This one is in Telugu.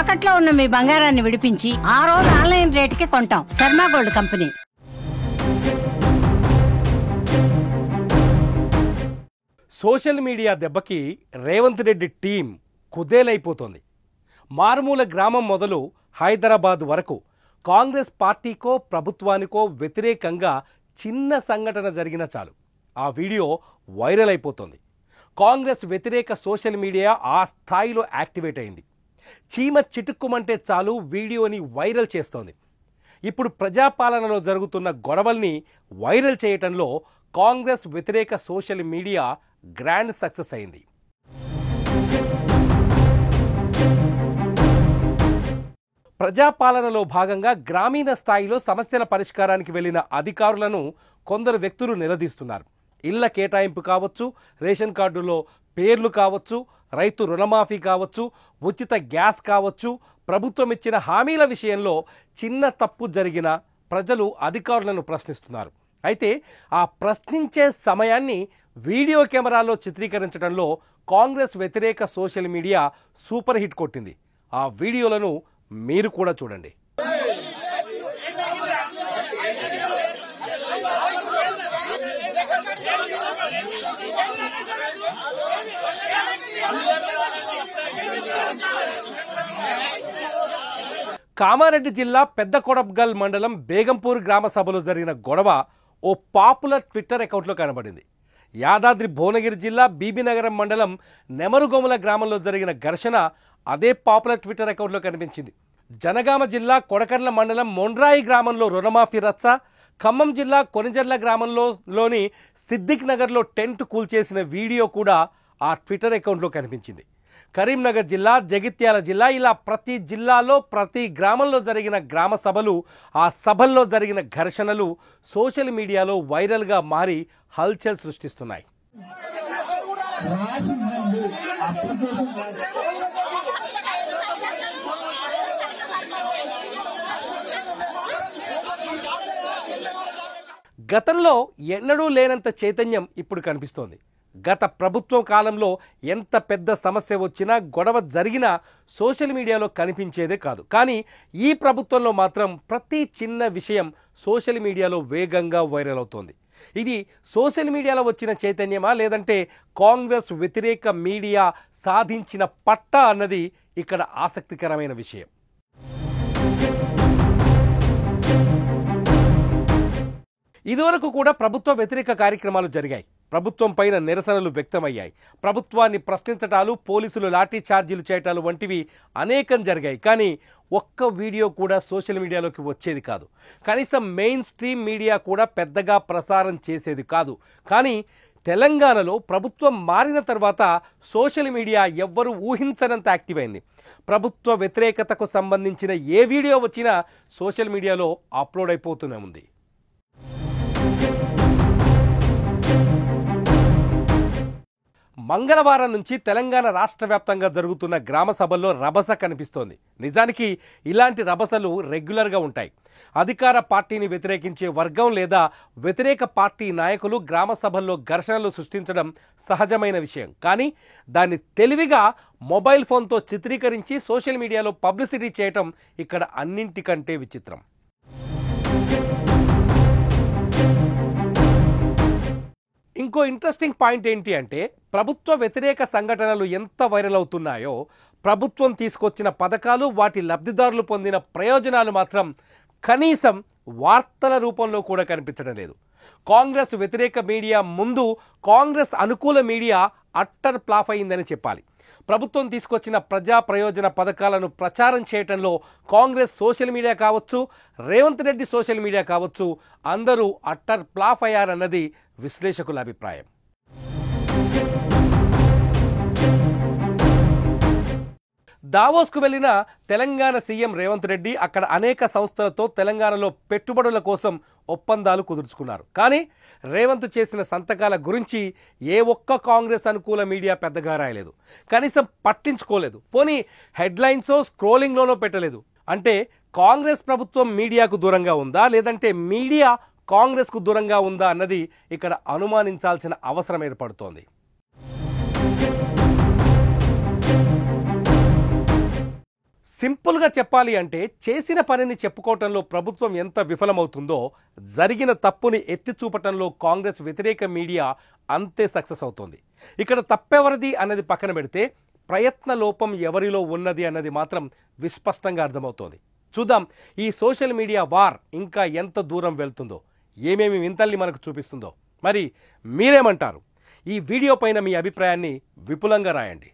తాకట్లో ఉన్న మీ బంగారాన్ని విడిపించి ఆ రోజు ఆన్లైన్ రేటుకి కొంటాం. Sharma gold company. Social media దెబ్బకి రేవంత్ రెడ్డి టీం కుదేలైపోతోంది. మారుమూల గ్రామం మొదలు హైదరాబాద్ వరకు కాంగ్రెస్ పార్టీకో ప్రభుత్వానికో వ్యతిరేకంగా చిన్న సంఘటన జరిగినా చాలు ఆ వీడియో వైరల్ అయిపోతుంది. కాంగ్రెస్ వ్యతిరేక సోషల్ మీడియా ఆ స్థాయిలో యాక్టివేట్ అయింది. చీమ చిటుక్కుమంటే చాలు వీడియోని వైరల్ చేస్తోంది. ఇప్పుడు ప్రజాపాలనలో జరుగుతున్న గొడవల్ని వైరల్ చేయటంలో కాంగ్రెస్ వ్యతిరేక సోషల్ మీడియా గ్రాండ్ సక్సెస్ అయింది. ప్రజాపాలనలో భాగంగా గ్రామీణ స్థాయిలో సమస్యల పరిష్కారానికి వెళ్లిన అధికారులను కొందరు వ్యక్తులు నిలదీస్తున్నారు. ఇళ్ల కేటాయింపు కావచ్చు, రేషన్ కార్డులో పేర్లు కావచ్చు, రైతు రుణమాఫీ కావచ్చు, ఉచిత గ్యాస్ కావచ్చు, ప్రభుత్వం ఇచ్చిన హామీల విషయంలో చిన్న తప్పు జరిగిన ప్రజలు అధికారులను ప్రశ్నిస్తున్నారు. అయితే ఆ ప్రశ్నించే సమయాన్ని వీడియో కెమెరాలో చిత్రీకరించడంలో కాంగ్రెస్ వ్యతిరేక సోషల్ మీడియా సూపర్ హిట్ కొట్టింది. ఆ వీడియోలను మీరు కూడా చూడండి. కామారెడ్డి జిల్లా పెద్ద కొడబ్గల్ మండలం బేగంపూర్ గ్రామ సభలో జరిగిన గొడవ ఓ పాపులర్ ట్విట్టర్ అకౌంట్లో కనబడింది. యాదాద్రి భువనగిరి జిల్లా బీబీనగరం మండలం నెమరుగొమల గ్రామంలో జరిగిన ఘర్షణ అదే పాపులర్ ట్విట్టర్ అకౌంట్లో కనిపించింది. జనగామ జిల్లా కొడకర్ల మండలం మొండ్రాయి గ్రామంలో రుణమాఫీ రచ్చ, ఖమ్మం జిల్లా కొనిజర్ల గ్రామంలోని సిద్దిక్ నగర్లో టెంట్ కూల్చేసిన వీడియో కూడా ఆ ట్విట్టర్ అకౌంట్లో కనిపించింది. కరీంనగర్ జిల్లా, జగిత్యాల జిల్లా, ఇలా ప్రతి జిల్లాలో ప్రతి గ్రామంలో జరిగిన గ్రామ సభలు, ఆ సభల్లో జరిగిన ఘర్షణలు సోషల్ మీడియాలో వైరల్గా మారి హల్చల్ సృష్టిస్తున్నాయి. గతంలో ఎన్నడూ లేనంత చైతన్యం ఇప్పుడు కనిపిస్తోంది. గత ప్రభుత్వం కాలంలో ఎంత పెద్ద సమస్య వచ్చినా, గొడవ జరిగినా సోషల్ మీడియాలో కనిపించేదే కాదు. కానీ ఈ ప్రభుత్వంలో మాత్రం ప్రతి చిన్న విషయం సోషల్ మీడియాలో వేగంగా వైరల్ అవుతోంది. ఇది సోషల్ మీడియాలో వచ్చిన చైతన్యమా, లేదంటే కాంగ్రెస్ వ్యతిరేక మీడియా సాధించిన పట్టా అన్నది ఇక్కడ ఆసక్తికరమైన విషయం. ఇదివరకు కూడా ప్రభుత్వ వ్యతిరేక కార్యక్రమాలు జరిగాయి. ప్రభుత్వం పైన నిరసనలు వ్యక్తమయ్యాయి. ప్రభుత్వాన్ని ప్రశ్నించటాలు, పోలీసులు లాఠీ ఛార్జీలు చేయటాలు వంటివి అనేకం జరిగాయి. కానీ ఒక్క వీడియో కూడా సోషల్ మీడియాలోకి వచ్చేది కాదు. కనీసం మెయిన్ స్ట్రీమ్ మీడియా కూడా పెద్దగా ప్రసారం చేసేది కాదు. కానీ తెలంగాణలో ప్రభుత్వం మారిన తర్వాత సోషల్ మీడియా ఎవ్వరూ ఊహించనంత యాక్టివ్ అయింది. ప్రభుత్వ వ్యతిరేకతకు సంబంధించిన ఏ వీడియో వచ్చినా సోషల్ మీడియాలో అప్లోడ్ అయిపోతూనే ఉంది. మంగళవారం నుంచి తెలంగాణ రాష్ట్ర వ్యాప్తంగా జరుగుతున్న గ్రామ సభల్లో రభస కనిపిస్తోంది. నిజానికి ఇలాంటి రభసలు రెగ్యులర్గా ఉంటాయి. అధికార పార్టీని వ్యతిరేకించే వర్గం లేదా వ్యతిరేక పార్టీ నాయకులు గ్రామ సభల్లో ఘర్షణలు సృష్టించడం సహజమైన విషయం. కానీ దాన్ని తెలివిగా మొబైల్ ఫోన్తో చిత్రీకరించి సోషల్ మీడియాలో పబ్లిసిటీ చేయటం ఇక్కడ అన్నింటికంటే విచిత్రం. ఇంకో ఇంట్రెస్టింగ్ పాయింట్ ఏంటి అంటే, ప్రభుత్వ వ్యతిరేక సంఘటనలు ఎంత వైరల్ అవుతున్నాయో ప్రభుత్వం తీసుకొచ్చిన పథకాలు, వాటి లబ్ధిదారులు పొందిన ప్రయోజనాలు మాత్రం కనీసం వార్తల రూపంలో కూడా కనిపించడం లేదు. కాంగ్రెస్ వ్యతిరేక మీడియా ముందు కాంగ్రెస్ అనుకూల మీడియా అట్టర్ ఫ్లాప్ అయిందని చెప్పాలి. ప్రభుత్వం తీసుకొచ్చిన ప్రజా ప్రయోజన పథకాలను ప్రచారం చేయడంలో కాంగ్రెస్ సోషల్ మీడియా కావచ్చు, రేవంత్ రెడ్డి సోషల్ మీడియా కావచ్చు, అందరూ అట్టర్ ఫ్లాప్ అయ్యారన్నది విశ్లేషకుల అభిప్రాయం. దావోస్కు వెళ్లిన తెలంగాణ సీఎం రేవంత్ రెడ్డి అక్కడ అనేక సంస్థలతో తెలంగాణలో పెట్టుబడుల కోసం ఒప్పందాలు కుదుర్చుకున్నారు. కానీ రేవంత్ చేసిన సంతకాల గురించి ఏ ఒక్క కాంగ్రెస్ అనుకూల మీడియా పెద్దగా రాయలేదు, కనీసం పట్టించుకోలేదు. పోనీ హెడ్లైన్సో స్క్రోలింగ్లోనో పెట్టలేదు. అంటే కాంగ్రెస్ ప్రభుత్వం మీడియాకు దూరంగా ఉందా, లేదంటే మీడియా కాంగ్రెస్కు దూరంగా ఉందా అన్నది ఇక్కడ అనుమానించాల్సిన అవసరం ఏర్పడుతోంది. సింపుల్గా చెప్పాలి అంటే చేసిన పనిని చెప్పుకోవటంలో ప్రభుత్వం ఎంత విఫలమవుతుందో జరిగిన తప్పుని ఎత్తి చూపటంలో కాంగ్రెస్ వ్యతిరేక మీడియా అంతే సక్సెస్ అవుతోంది. ఇక్కడ తప్పెవరిది అన్నది పక్కన పెడితే ప్రయత్న లోపం ఎవరిలో ఉన్నది అన్నది మాత్రం విస్పష్టంగా అర్థమవుతోంది. చూద్దాం ఈ సోషల్ మీడియా వార్ ఇంకా ఎంత దూరం వెళ్తుందో, ఏమేమి వింతల్ని మనకు చూపిస్తుందో. మరి మీరేమంటారు? ఈ వీడియో పైన మీ అభిప్రాయాన్ని విపులంగా రాయండి.